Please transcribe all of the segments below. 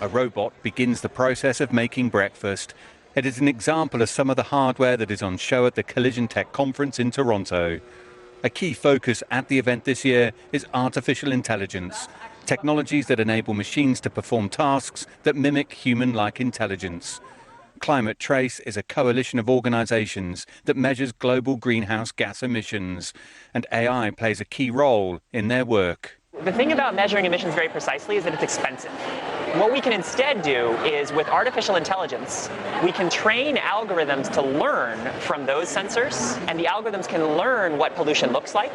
A robot begins the process of making breakfast. It is an example of some of the hardware that is on show at the Collision Tech Conference in Toronto. A key focus at the event this year is artificial intelligence, technologies that enable machines to perform tasks that mimic human-like intelligence. Climate Trace is a coalition of organizations that measures global greenhouse gas emissions, and AI plays a key role in their work. The thing about measuring emissions very precisely is that it's expensive. What we can instead do is, with artificial intelligence, we can train algorithms to learn from those sensors, and the algorithms can learn what pollution looks like.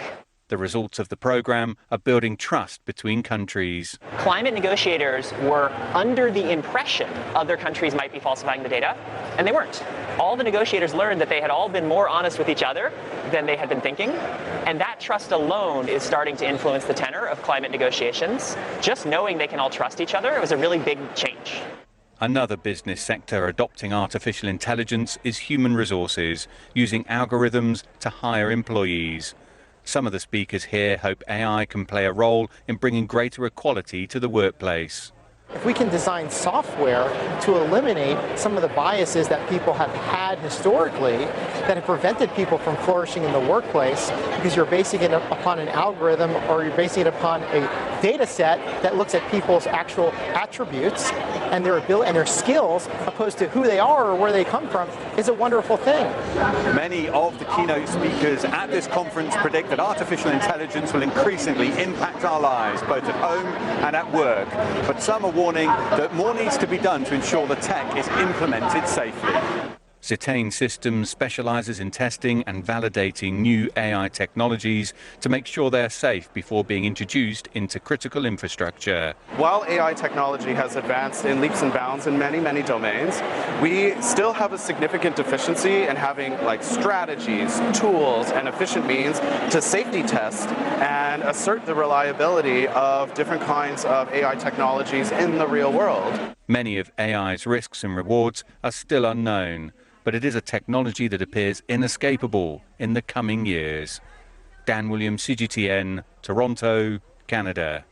The results of the program are building trust between countries. Climate negotiators were under the impression other countries might be falsifying the data, and they weren't. All the negotiators learned that they had all been more honest with each other than they had been thinking, and that trust alone is starting to influence the tenor of climate negotiations. Just knowing they can all trust each other was a really big change. Another business sector adopting artificial intelligence is human resources, using algorithms to hire employees. Some of the speakers here hope AI can play a role in bringing greater equality to the workplace. If we can design software to eliminate some of the biases that people have had historically that have prevented people from flourishing in the workplace because you're basing it upon an algorithm or you're basing it upon a data set that looks at people's actual attributes and their ability and their skills opposed to who they are or where they come from is a wonderful thing. Many of the keynote speakers at this conference predict that artificial intelligence will increasingly impact our lives, both at home and at work. But some are warning that more needs to be done to ensure the tech is implemented safely. CGTN Systems specializes in testing and validating new AI technologies to make sure they're safe before being introduced into critical infrastructure. While AI technology has advanced in leaps and bounds in many, many domains, we still have a significant deficiency in having strategies, tools, and efficient means to safety test and assert the reliability of different kinds of AI technologies in the real world. Many of AI's risks and rewards are still unknown, but it is a technology that appears inescapable in the coming years. Dan Williams, CGTN, Toronto, Canada.